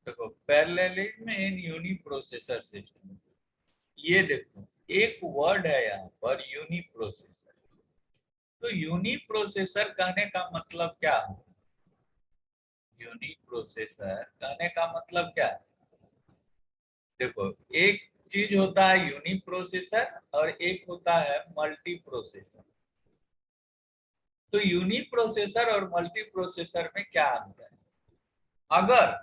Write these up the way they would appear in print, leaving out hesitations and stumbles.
देखो पैरेललिज्म इन uniprocessor system, ये देखो एक वर्ड है यहाँ पर यूनिप्रोसेसर। तो यूनिप्रोसेसर कहने का मतलब क्या है? यूनिप्रोसेसर कहने का मतलब क्या है? देखो एक चीज होता है यूनिप्रोसेसर और एक होता है मल्टी प्रोसेसर। तो यूनिप्रोसेसर और मल्टी प्रोसेसर में क्या अंतर है? अगर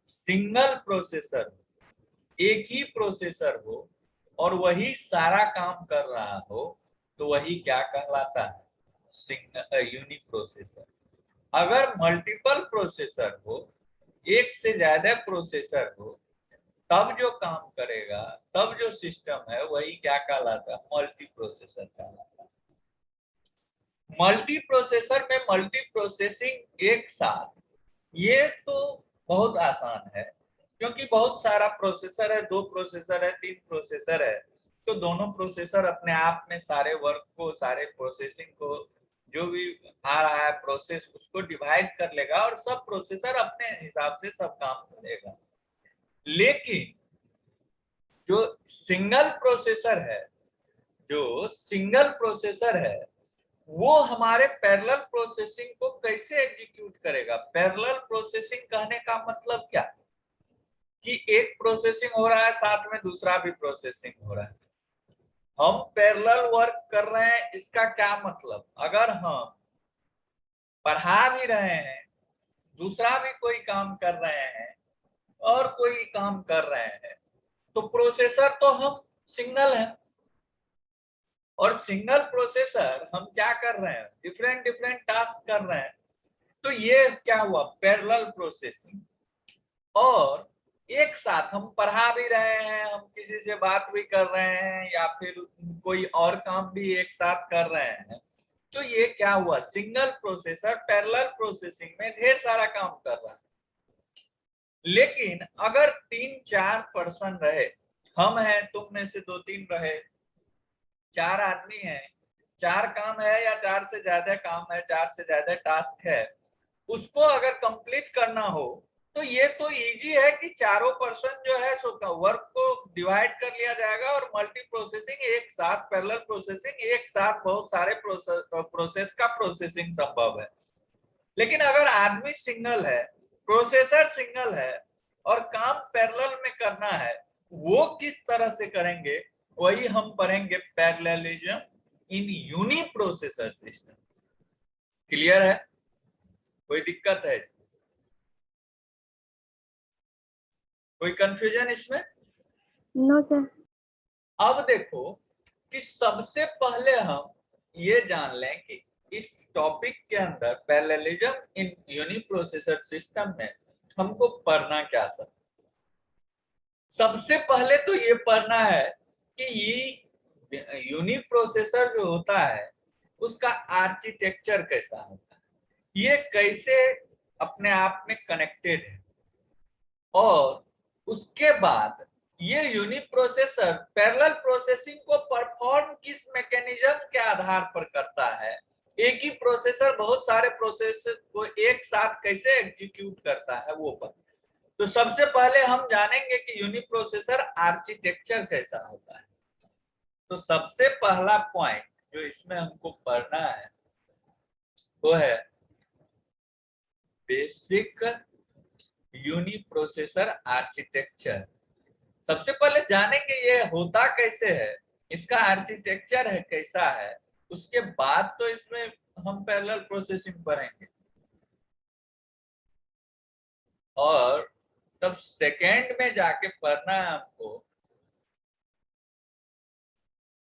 सिंगल प्रोसेसर, एक ही प्रोसेसर हो और वही सारा काम कर रहा हो, तो वही क्या कहलाता है? Single uniprocessor. अगर मल्टीपल प्रोसेसर हो, एक से ज्यादा प्रोसेसर हो, तब जो काम करेगा, तब जो सिस्टम है वही क्या कहलाता है? मल्टी प्रोसेसर कहलाता है। मल्टी प्रोसेसर में मल्टी प्रोसेसिंग एक साथ, ये तो बहुत आसान है क्योंकि बहुत सारा प्रोसेसर है, 2 प्रोसेसर है, 3 प्रोसेसर है। तो दोनों प्रोसेसर अपने आप में सारे वर्क को, सारे प्रोसेसिंग को, जो भी आ रहा है प्रोसेस, उसको डिवाइड कर लेगा और सब प्रोसेसर अपने हिसाब से सब काम करेगा। लेकिन जो सिंगल प्रोसेसर है, जो सिंगल प्रोसेसर है, वो हमारे पैरेलल प्रोसेसिंग को कैसे एग्जीक्यूट करेगा? पैरेलल प्रोसेसिंग कहने का मतलब क्या? कि एक प्रोसेसिंग हो रहा है, साथ में दूसरा भी प्रोसेसिंग हो रहा है। हम पैरेलल वर्क कर रहे हैं, इसका क्या मतलब? अगर हम पढ़ा भी रहे हैं, दूसरा भी कोई काम कर रहे हैं और कोई काम कर रहे हैं, तो प्रोसेसर तो हम सिंगल है, और सिंगल प्रोसेसर हम क्या कर रहे हैं? डिफरेंट डिफरेंट टास्क कर रहे हैं। तो ये क्या हुआ? Parallel processing. और एक साथ हम पढ़ा भी रहे हैं, हम किसी से बात भी कर रहे हैं, या फिर कोई और काम भी एक साथ कर रहे हैं, तो ये क्या हुआ? सिंगल प्रोसेसर पैरेलल प्रोसेसिंग में ढेर सारा काम कर रहा है। लेकिन अगर 3-4 पर्सन रहे, हम हैं, तुम में से 2-3 रहे, 4 आदमी हैं, 4 काम है या 4 से ज्यादा काम है, 4 से ज्यादा टास्क है, उसको अगर कंप्लीट करना हो, तो ये तो इजी है कि चारों पर्सन जो है सो वर्क को डिवाइड कर लिया जाएगा और मल्टी प्रोसेसिंग एक साथ, पैरेलल प्रोसेसिंग एक साथ, बहुत सारे प्रोसेस का प्रोसेसिंग संभव है। लेकिन अगर आदमी सिंगल है, प्रोसेसर सिंगल है और काम पैरेलल में करना है, वो किस तरह से करेंगे? वही हम पढ़ेंगे, parallelism in uniprocessor system. Clear है? कोई दिक्कत है इसमें? कोई कंफ्यूजन इसमें? No sir. अब देखो कि सबसे पहले हम ये जान लें कि इस टॉपिक के अंदर पैरेललिज्म इन यूनिप्रोसेसर सिस्टम में हमको पढ़ना क्या सब। सबसे पहले तो ये पढ़ना है कि ये यूनिप्रोसेसर जो होता है उसका आर्किटेक्चर कैसा होता है, ये कैसे अपने आप में कनेक्टेड है, और उसके बाद ये यूनिप्रोसेसर पैरेलल प्रोसेसिंग को परफॉर्म किस मैकेनिज्म के आधार पर करता है। एक ही प्रोसेसर बहुत सारे प्रोसेस को एक साथ कैसे एग्जीक्यूट करता है, वो पर। तो सबसे पहले हम जानेंगे कि यूनिप्रोसेसर आर्किटेक्चर कैसा होता है। तो सबसे पहला पॉइंट जो इसमें हमको पढ़ना है वो है बेसिक यूनिप्रोसेसर आर्किटेक्चर। सबसे पहले जानेंगे ये होता कैसे है, इसका आर्किटेक्चर है कैसा है, उसके बाद तो इसमें हम पैरेलल प्रोसेसिंग पढ़ेंगे। और तब सेकेंड में जाके पढ़ना है हमको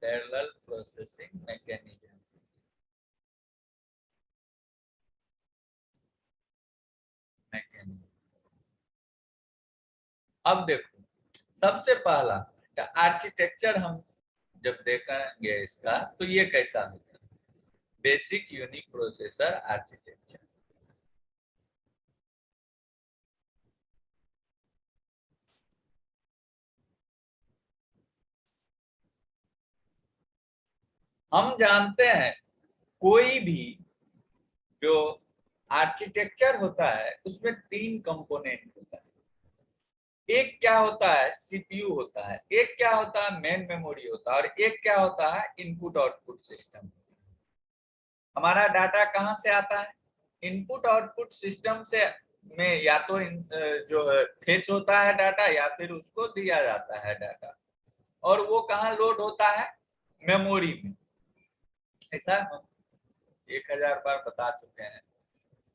पैरेलल प्रोसेसिंग मैकेनिज्म। अब देखो सबसे पहला आर्किटेक्चर हम जब देखेंगे इसका, तो ये कैसा होता है? Basic unique processor architecture. हम जानते हैं कोई भी जो आर्किटेक्चर होता है उसमें 3 कंपोनेंट होता है। एक क्या होता है सीपीयू होता है, एक क्या होता है मेन मेमोरी होता है, और एक क्या होता है इनपुट आउटपुट सिस्टम। हमारा डाटा कहाँ से आता है? इनपुट आउटपुट सिस्टम से में या तो जो है फेच होता है डाटा, या फिर उसको दिया जाता है डाटा, और वो कहाँ लोड होता है? मेमोरी में। ऐसा हम 1000 बार बता चुके हैं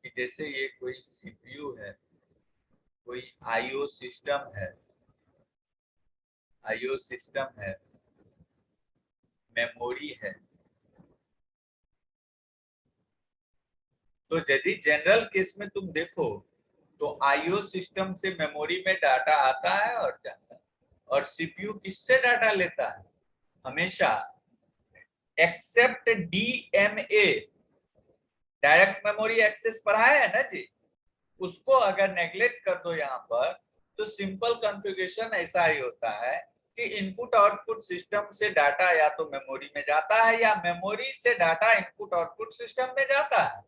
कि जैसे ये कोई सीपीयू है, कोई आईओ सिस्टम है, आईओ सिस्टम है, मेमोरी है। तो यदि जनरल केस में तुम देखो तो आईओ सिस्टम से मेमोरी में डाटा आता है और जाता है, और सीपीयू किससे डाटा लेता है? हमेशा except DMA, direct memory access पढ़ाया है ना जी, उसको अगर नेग्लेक्ट कर दो यहाँ पर, तो सिंपल कॉन्फ़िगरेशन ऐसा ही होता है कि इनपुट आउटपुट सिस्टम से डाटा या तो मेमोरी में जाता है, या मेमोरी से डाटा इनपुट आउटपुट सिस्टम में जाता है,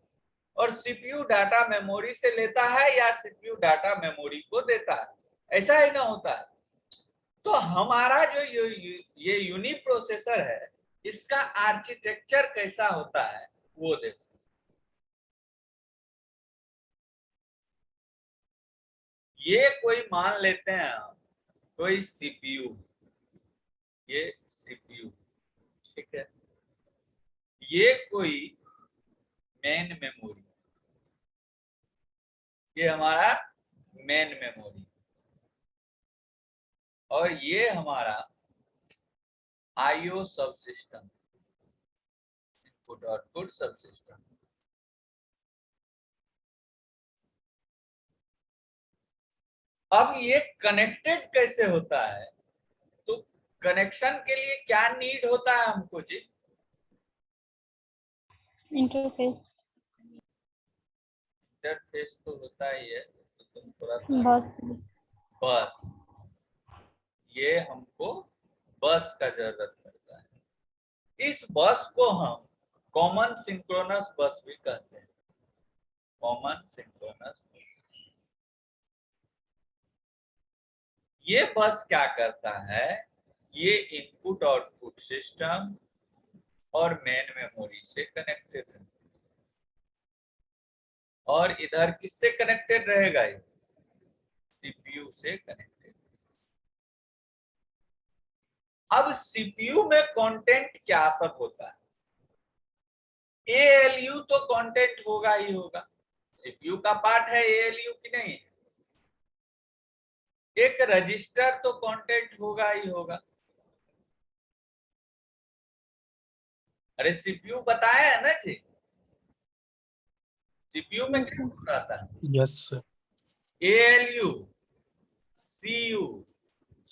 और सीपीयू डाटा मेमोरी से लेता है या सीपीयू डाटा मेमोरी को देता है। ऐसा ही ना होता है। तो हमारा जो ये यूनि प्रोसेसर है, इसका आर्किटेक्चर कैसा होता है वो देखो। ये कोई मान लेते हैं हम, कोई सीपीयू, ये सीपीयू, ठीक है, ये कोई मेन मेमोरी, ये हमारा मेन मेमोरी, और ये हमारा आईओ सब सिस्टम, इनपुट आउटपुट सब सिस्टम। अब ये कनेक्टेड कैसे होता है? तो कनेक्शन के लिए क्या नीड होता है हमको जी? इंटरफेस। इंटरफेस तो होता ही है, तो तुम थोड़ा सा बस। बस, ये हमको बस का जरूरत पड़ता है। इस बस को हम कॉमन सिंक्रोनस बस भी कहते हैं, कॉमन सिंक्रोनस। ये बस क्या करता है? ये इनपुट आउटपुट सिस्टम और मेन मेमोरी से कनेक्टेड है, और इधर किससे कनेक्टेड रहेगा? ये सीपीयू से कनेक्टेड। अब सीपीयू में कंटेंट क्या सब होता है? एएलयू तो कंटेंट होगा ही होगा, सीपीयू का पार्ट है एएलयू की नहीं? एक रजिस्टर तो कंटेंट होगा ही होगा। अरे सीपीयू बताया है ना जी, सीपीयू में क्या सब रहता है? Yes sir. ALU, CU,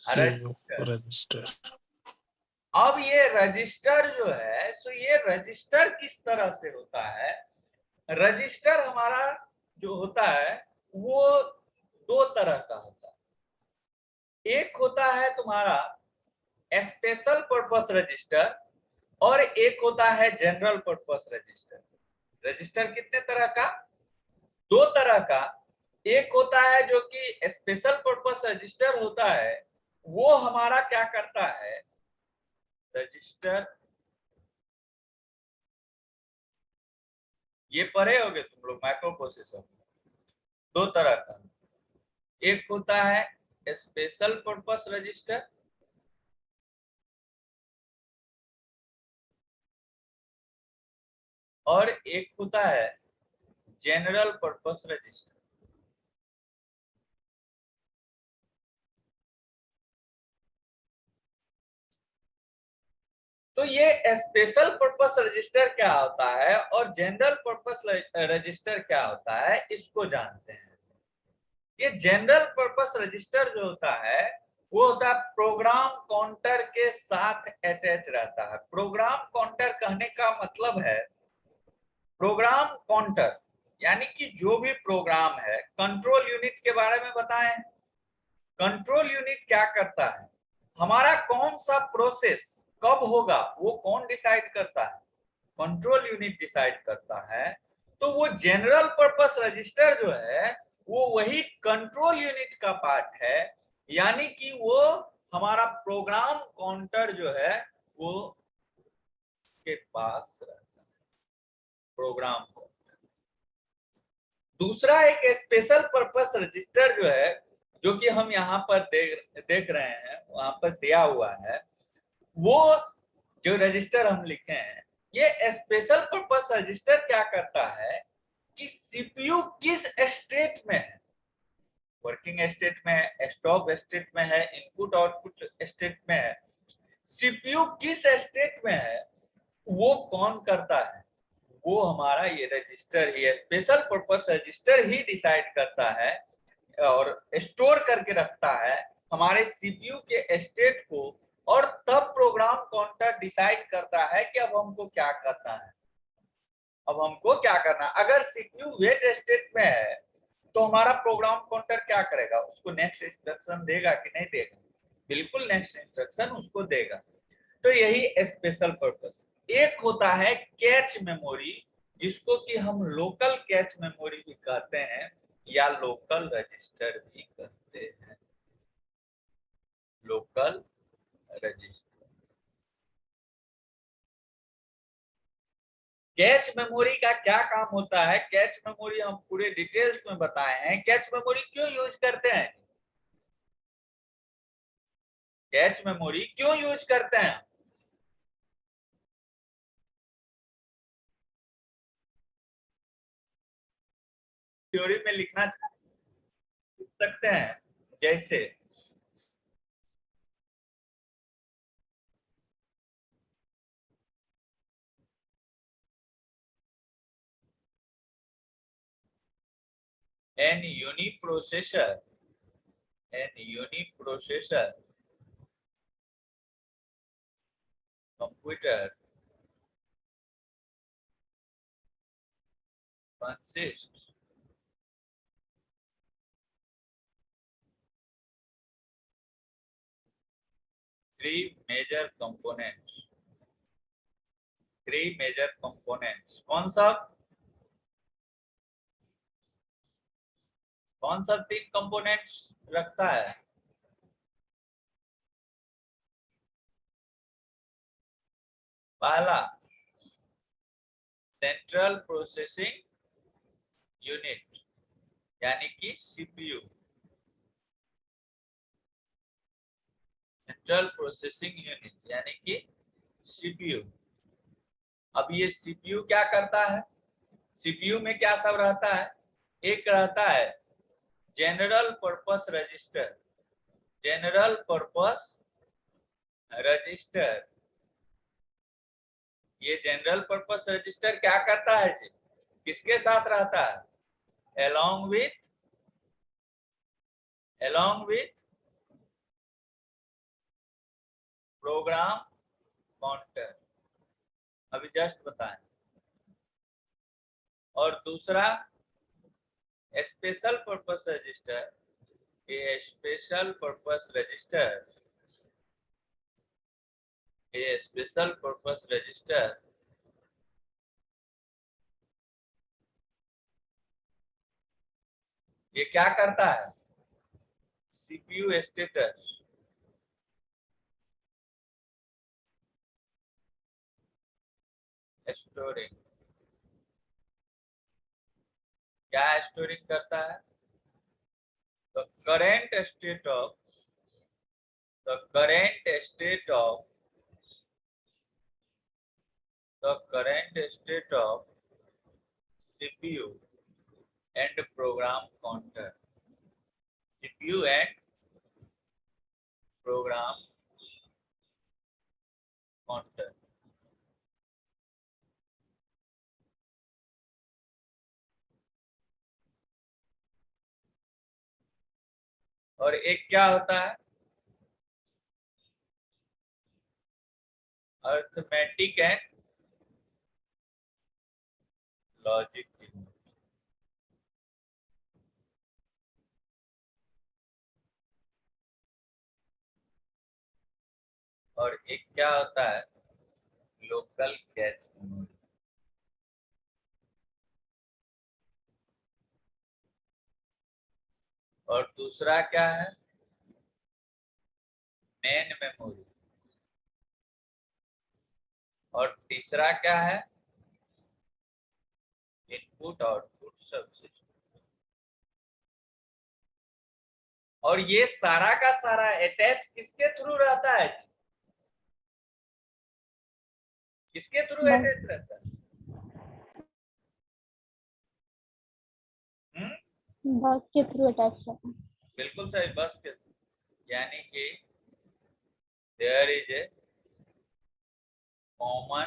register. अब ये रजिस्टर जो है, सो ये रजिस्टर किस तरह से होता है? रजिस्टर हमारा जो होता है वो दो तरह का होता है। एक होता है तुम्हारा स्पेशल पर्पस रजिस्टर, और एक होता है जनरल पर्पस रजिस्टर। रजिस्टर कितने तरह का? दो तरह का। एक होता है जो कि स्पेशल पर्पस रजिस्टर होता है, वो हमारा क्या करता है? रजिस्टर, ये पढ़े होगे तुम लोग माइक्रो प्रोसेसर, दो तरह का। एक होता है स्पेशल पर्पस रजिस्टर, और एक होता है जनरल पर्पस रजिस्टर। तो ये स्पेशल पर्पस रजिस्टर क्या होता है और जनरल पर्पस रजिस्टर क्या होता है, इसको जानते हैं। ये जनरल पर्पस रजिस्टर जो होता है वो होता है प्रोग्राम काउंटर के साथ अटैच रहता है। प्रोग्राम काउंटर कहने का मतलब है, प्रोग्राम काउंटर यानी कि जो भी प्रोग्राम है, कंट्रोल यूनिट के बारे में बताएं। कंट्रोल यूनिट क्या करता है? हमारा कौन सा प्रोसेस कब होगा वो कौन डिसाइड करता है? कंट्रोल यूनिट डिसाइड करता है। तो वो जनरल पर्पस रजिस्टर जो है वो वही कंट्रोल यूनिट का पार्ट है, यानी कि वो हमारा प्रोग्राम काउंटर जो है वो के पास रहता है, प्रोग्राम को। दूसरा एक स्पेशल पर्पस रजिस्टर जो है, जो कि हम यहाँ पर देख रहे हैं, वहां पर दिया हुआ है, वो जो रजिस्टर हम लिखे हैं, ये स्पेशल पर्पस रजिस्टर क्या करता है कि सीपीयू किस स्टेट में है, वर्किंग स्टेट में है, स्टॉप स्टेट में है, इनपुट आउटपुट स्टेट में है, सीपीयू किस स्टेट में है वो कौन करता है, वो हमारा ये रजिस्टर ही, स्पेशल पर्पस रजिस्टर ही डिसाइड करता है और स्टोर करके रखता है हमारे सीपीयू के स्टेट को। और तब प्रोग्राम काउंटर डिसाइड करता है कि अब हमको क्या करना है, अब हमको क्या करना है। अगर सीपीयू वेट स्टेट में है तो हमारा प्रोग्राम काउंटर क्या करेगा, उसको नेक्स्ट इंस्ट्रक्शन देगा कि नहीं देगा, बिल्कुल नेक्स्ट इंस्ट्रक्शन उसको देगा। तो यही स्पेशल पर्पस। एक होता है कैच मेमोरी, जिसको कि हम लोकल कैच मेमोरी भी कहते हैं या लोकल रजिस्टर भी कहते हैं, लोकल रजिस्टर। कैच मेमोरी का क्या काम होता है, कैच मेमोरी हम पूरे डिटेल्स में बताए हैं। कैच मेमोरी क्यों यूज करते हैं, कैच मेमोरी क्यों यूज करते हैं, थ्योरी में लिखना सकते हैं। जैसे an uniprocessor, an uniprocessor computer consists three major components, three major components। कौन सा तीन कंपोनेंट्स रखता है, पहला सेंट्रल प्रोसेसिंग यूनिट यानी कि सीपीयू, सेंट्रल प्रोसेसिंग यूनिट यानी कि सीपीयू। अब ये सीपीयू क्या करता है, सीपीयू में क्या सब रहता है, एक रहता है general purpose register, general purpose register. ये जनरल पर्पस रजिस्टर क्या करता है जी, किसके साथ रहता है, along with प्रोग्राम काउंटर, अभी जस्ट बताएं। और दूसरा स्पेशल पर्पस रजिस्टर, ये स्पेशल पर्पस रजिस्टर, ये स्पेशल पर्पस रजिस्टर ये क्या करता है, सीपीयू स्टेटस स्टोरिंग, क्या स्टोरिंग करता है, the current state of, the current state of, the current state of CPU and program counter, CPU and program counter. और एक क्या होता है, अर्थमेटिक एंड लॉजिक यूनिट। और एक क्या होता है, लोकल कैच मेमोरी। और दूसरा क्या है, मेन मेमोरी, और तीसरा क्या है, इनपुट आउटपुट सबसिस्टम। और ये सारा का सारा अटैच किसके थ्रू रहता है, किसके थ्रू अटैच रहता है? बस के थ्रू अटैच रहता है। बिल्कुल सही, बस के थ्रू। यानी कि there is a common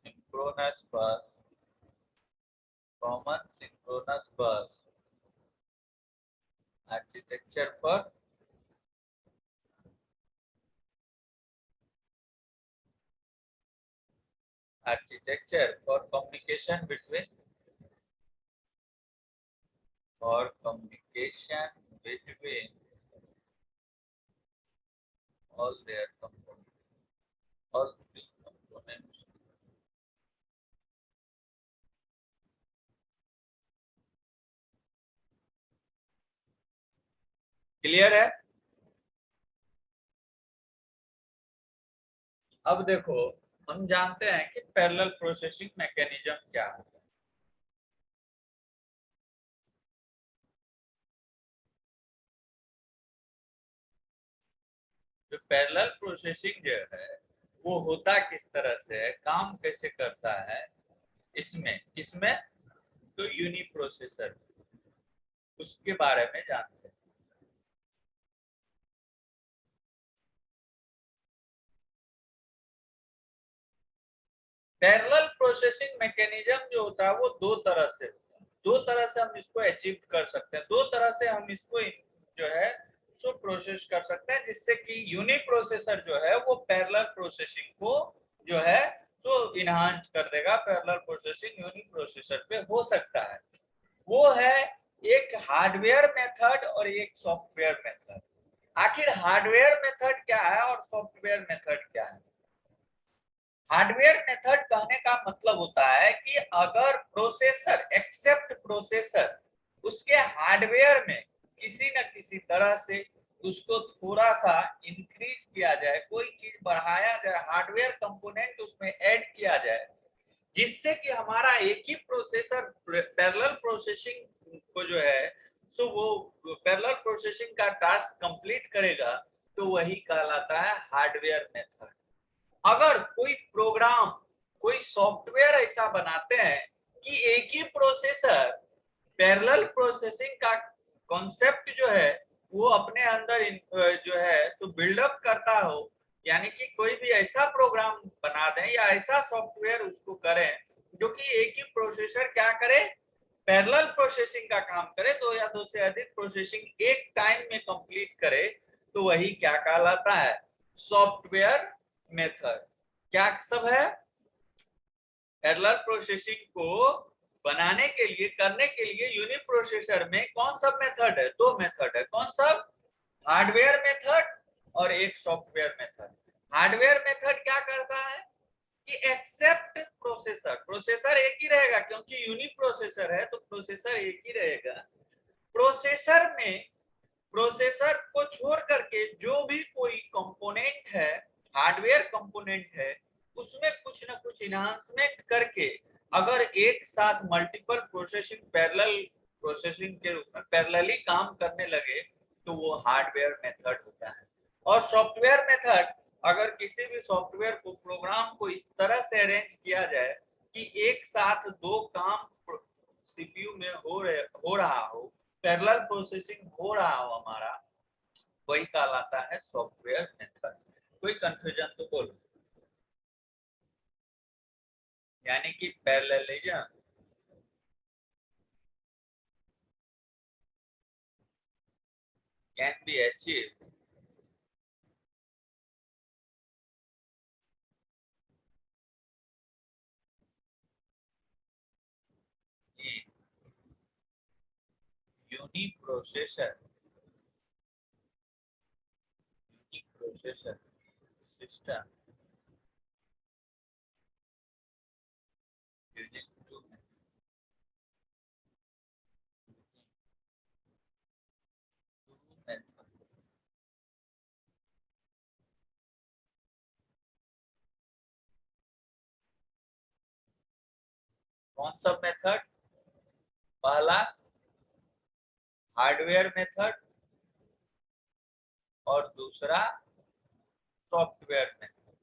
synchronous bus, common synchronous bus architecture for communication between all their components, all three components। Clear है? अब देखो, हम जानते हैं कि पैरेलल प्रोसेसिंग मैकेनिज्म क्या है। जो पैरेलल प्रोसेसिंग जो है वो होता किस तरह से है, काम कैसे करता है, इसमें किसमें, तो यूनि प्रोसेसर, उसके बारे में जानते हैं। पैरेलल प्रोसेसिंग मैकेनिज्म जो होता है वो दो तरह से होता है, दो तरह से हम इसको अचीव कर सकते हैं, दो तरह से हम इसको जो है सो प्रोसेस कर सकते हैं, जिससे कि यूनि प्रोसेसर जो है वो पैरेलल प्रोसेसिंग को जो है तो इनहांस कर देगा, पैरेलल प्रोसेसिंग यूनि प्रोसेसर पे हो सकता है। वो है एक हार्डवेयर मेथड और एक सॉफ्टवेयर मेथड। आखिर हार्डवेयर मेथड क्या है और सॉफ्टवेयर मेथड क्या है? हार्डवेयर मेथड कहने का मतलब होता है कि अगर प्रोसेसर एक्सेप्ट प्रोसेसर उसके हार्डवेयर में किसी न किसी तरह से उसको थोड़ा सा इंक्रीज किया जाए, कोई चीज बढ़ाया जाए, हार्डवेयर कंपोनेंट उसमें ऐड किया जाए, जिससे कि हमारा एक ही प्रोसेसर पैरेलल प्रोसेसिंग को जो है सो वो पैरेलल प्रोसेसिंग का टास्क कंप्लीट करेगा, तो वही कहलाता है हार्डवेयर मेथड। अगर कोई प्रोग्राम, कोई सॉफ्टवेयर ऐसा बनाते हैं कि एक ही प्रोसेसर पैरेलल प्रोसेसिंग का कॉन्सेप्ट जो है वो अपने अंदर जो है सो बिल्डअप करता हो, यानी कि कोई भी ऐसा प्रोग्राम बना दें या ऐसा सॉफ्टवेयर उसको करें जो कि एक ही प्रोसेसर क्या करे, पैरेलल प्रोसेसिंग का काम करे, दो या दो से अधिक प्रोसेसिंग एक टाइम में कंप्लीट करे, तो वही क्या कहलाता है, सॉफ्टवेयर मेथड। क्या सब है, पैरेलल प्रोसेसिंग को बनाने के लिए, करने के लिए यूनि प्रोसेसर में कौन सा मेथड है, दो मेथड है, कौन सा, हार्डवेयर मेथड और एक सॉफ्टवेयर मेथड। हार्डवेयर मेथड क्या करता है कि एक्सेप्ट प्रोसेसर, प्रोसेसर एक ही रहेगा क्योंकि यूनि प्रोसेसर है तो प्रोसेसर एक ही रहेगा, प्रोसेसर में प्रोसेसर को छोड़ करके जो भी कोई कंपोनेंट है, हार्डवेयर कंपोनेंट है, उसमें कुछ ना कुछ इनहांसमेंट करके अगर एक साथ मल्टीपल प्रोसेसिंग पैरेलल प्रोसेसिंग के रूप में पैरेलली काम करने लगे तो वो हार्डवेयर मेथड होता है। और सॉफ्टवेयर मेथड, अगर किसी भी सॉफ्टवेयर को, प्रोग्राम को इस तरह से अरेंज किया जाए कि एक साथ दो काम सीपीयू में हो रहा हो, पैरेलल प्रोसेसिंग हो रहा हो हमारा, वही कहलाता है सॉफ्टवेयर मेथड। कोई कंफ्यूजन तो बोलो, यानी कि parallelism can be achieved in uniprocessor system using two methods कौन सा मेथड? पहला हार्डवेयर मेथड और दूसरा सॉफ्टवेयर मेथड।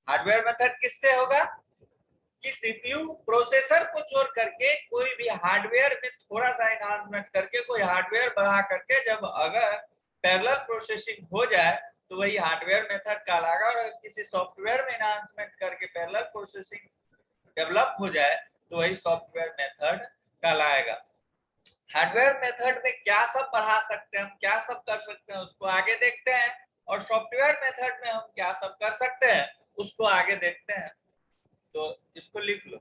हार्डवेयर मेथड किससे होगा कि सीपीयू प्रोसेसर को छोड़ करके कोई भी हार्डवेयर में थोड़ा सा एनहांसमेंट करके, कोई हार्डवेयर बढ़ा करके जब अगर पैरेलल प्रोसेसिंग हो जाए तो वही हार्डवेयर मेथड कहलाएगा, और किसी सॉफ्टवेयर में एनहांसमेंट करके पैरेलल प्रोसेसिंग डेवलप हो जाए तो वही सॉफ्टवेयर मेथड कहलाएगा। हार्डवेयर मेथड में क्या सब बढ़ा सकते हैं हम, क्या सब कर सकते हैं उसको आगे देखते हैं, और सॉफ्टवेयर मेथड में हम क्या सब कर सकते हैं उसको आगे देखते हैं। तो इसको लिख लो।